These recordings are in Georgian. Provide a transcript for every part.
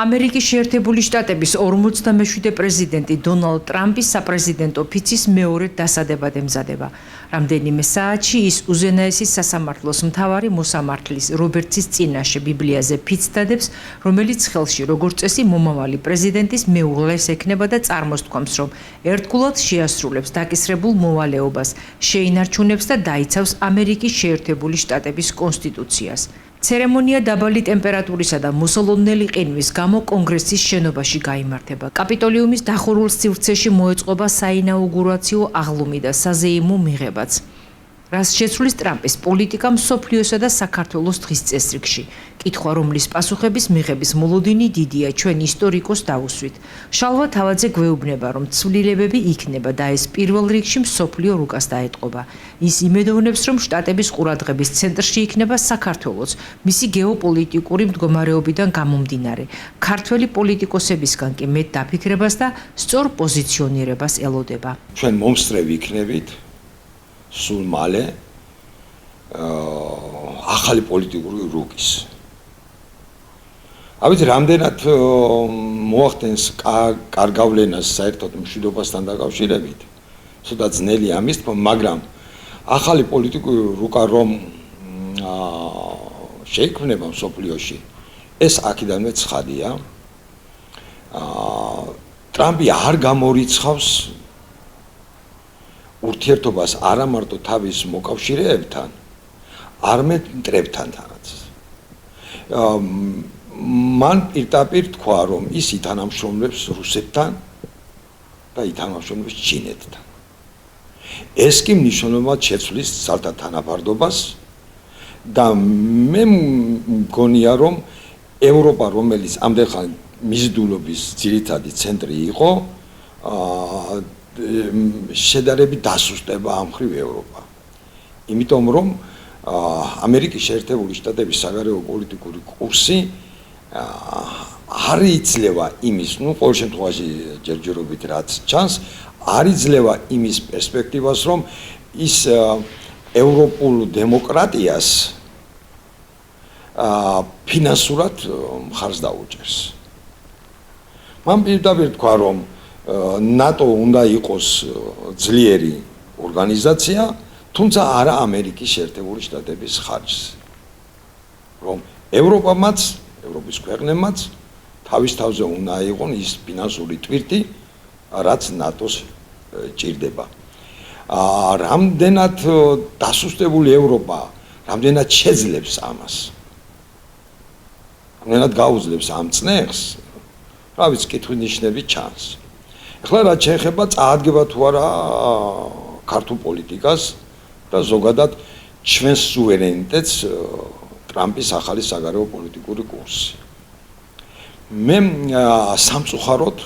ამერიკის შეერთებული შტატების 47 პრეზიდენტი დონალდ ტრამპის საპრეზიდენტო ფიცის მეორედ დასადებად ემზადება. რამდენიმე საათში ის უზენაესის სასამართლოს მთავარი მოსამართლის რობერტსის წინაშე ბიბლიაზე ფიცს დადებს, რომელიც ხელში როგორც წესი მომავალი პრეზიდენტის მეუღლეს ექნება და წარმოსთქვამს, რომ ერთგულად შეასრულებს დაკისრებულ მოვალეობას, შეინარჩუნებს და დაიცავს ამერიკის შეერთებული შტატების კონსტიტუციას. ცერემონია დაბალი ტემპერატურისა და მოსალოდნელი ყინვის გამო კონგრესის შენობაში გაიმართება. კაპიტოლიუმის დახურულ სივრცეში მოეწყობა საინაუგურაციო აღლუმი და საზეიმო მიღებაც. რას შეცვლის ტრამპის პოლიტიკა მსოფლიოსა და საქართველოს დღის წესრიგში. კითხვა, რომლის პასუხების მიღების მოლოდინი დიდია, ჩვენ ისტორიკოს დავუსვით. შალვა თავაძე გვეუბნება, რომ ცვლილებები იქნება და ეს პირველ რიგში მსოფლიო რუკას დაეტყობა. ის იმედოვნებს, რომ შტატების ყურადღების ცენტრში იქნება საქართველოს, მისი გეოპოლიტიკური მდგომარეობიდან გამომდინარე. ქართველი პოლიტიკოსებისგან კი მეტ დაფიქრებას და სწორ პოზიციონირებას ელოდება. ჩვენ მომსწრე ვიქნებით სულ მალე ახალი პოლიტიკური რუკის. ავით რამდენად მოახდენს კარგავლენას საერთოდ მშვიდობასთან დაკავშირებით, ცოტა ძნელი ამის თქმა, მაგრამ ახალი პოლიტიკური რუკა რომ შეიქმნება მსოფლიოში, ეს აქედანვე ცხადია. ტრამპი არ გამორიცხავს ურთიერთობას არა მარტო თავის მოკავშირეებთან, არამედ მტრებთანაც. მან პირდაპირ თქვა, რომ ის ითანამშრომლებს რუსეთთან და ითანამშრომლებს ჩინეთთან. ეს კი მნიშვნელოვნად შეცვლის ძალთა თანაფარდობას და მე მგონია, რომ ევროპა, რომელიც ამდენხან მიზიდულობის ძირითადი ცენტრი იყო, შედარებით დასუსტება ამ მხრივ ევროპა. იმიტომ რომ ამერიკის შეერთებული შტატების საგარეო პოლიტიკური კურსი არ იძლევა იმის, ყოველ შემთხვევაში ჯერჯერობით რაც ჩანს, არ იძლევა იმის პერსპექტივას, რომ ის ევროპულ დემოკრატიას ფინანსურად მხარს დაუჭერს. მან პირდაპირ თქვა, რომ ნატო უნდა იყოს ძლიერი ორგანიზაცია, თუმცა არა ამერიკის შეერთებული შტატების ხარჯზე. რომ ევროპამაც, ევროპის ქვეყნებმაც თავის თავზე უნდა აიღონ ის ფინანსური ტვირთი, რაც ნატოს ჭირდება. რამდენად დასუსტებული ევროპა, რამდენად შეძლებს ამას. რამდენად გაუძლებს ამ წნეხს, რა ვიცი, კითხვის ნიშნები ჩანს. ახლა რაც შეეხება წაადგება თუ არა ქართულ პოლიტიკას და ზოგადად ჩვენს სუვერენიტეტს ტრამპის ახალი საგარეო პოლიტიკური კურსი. მე სამწუხაროდ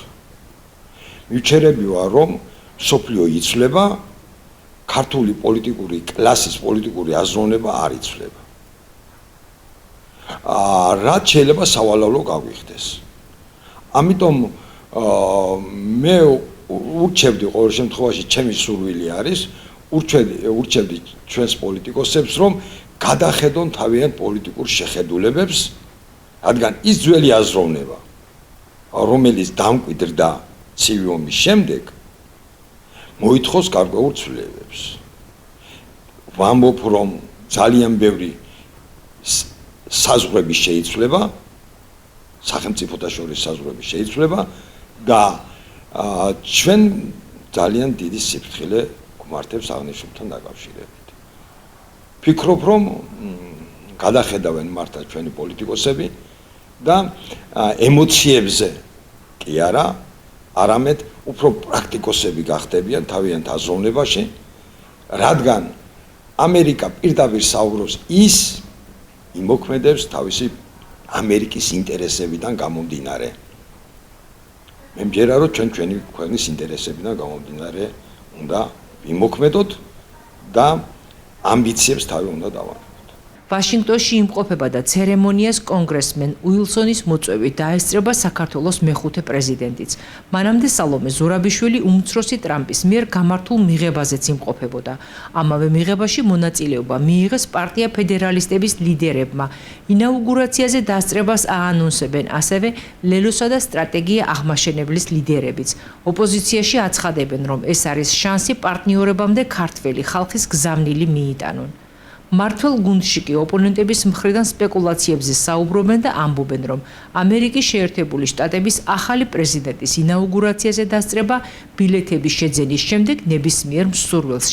მივჩერები ვარ, რომ მსოფლიო იცვლება, ქართული პოლიტიკური კლასის პოლიტიკური აზროვნება არ იცვლება. რაც შეიძლება სავალალო გაგვიხდეს. ამიტომ მე ურჩევდი ყოველ შემთხვევაში, ჩემი სურვილი არის, ურჩევდი ჩვენს პოლიტიკოსებს, რომ გადახედონ თავიანთ პოლიტიკურ შეხედულებებს, რადგან ის ძველი აზროვნება, რომელიც დამკვიდრდა ცივი ომის შემდეგ, მოითხოვს გარკვეულ ცვლილებებს. ვამბობ, რომ ძალიან ბევრი საზღვრები შეიცვლება, სახელმწიფოთა შორის საზღვრები შეიცვლება და ჩვენ ძალიან დიდი სიფრთხილე გვმართებს აღნიშნულთან დაკავშირებით. ფიქრობ, რომ გადახედავენ მართლა ჩვენი პოლიტიკოსები და ემოციებზე კი არა, არამედ უფრო პრაქტიკოსები გახდებიან თავიანთ აზროვნებაში, რადგან ამერიკა პირდაპირ საუბრობს, ის იმოქმედებს თავისი ამერიკის ინტერესებიდან გამომდინარე. მე მჯერა, რომ ჩვენი ქვეყნის ინტერესებიდან გამომდინარე უნდა ვიმოქმედოთ და ამბიციებს თავი უნდა დავანებოთ. ვაშინგტონში იმყოფება და ცერემონიას კონგრესმენ უილსონის მოწვევით დაესწრება საქართველოს მეხუთე პრეზიდენტიც. მანამდე სალომე ზურაბიშვილი უმცროსი ტრამპის მიერ გამართულ მიღებაზეც იმყოფებოდა. ამავე მიღებაში მონაწილეობა მიიღეს პარტია ფედერალისტების ლიდერებმა. ინაუგურაციაზე დასწრებას აანონსებენ ასევე ლელოსა და სტრატეგია აღმაშენებლის ლიდერებიც. ოპოზიციაში აცხადებენ, რომ ეს არის შანსი პარტნიორებამდე ქართველი ხალხის გზავნილი მიიტანონ. მართლ გუნდში კი ოპონენტების მხრიდან სპეკულაციებზე საუბრობენ და ამბობენ, რომ ამერიკის შეერთებული შტატების ახალი პრეზიდენტის ინაუგურაციაზე დასწრება ბილეთების შეძენის შემდეგ ნებისმიერ მსურველს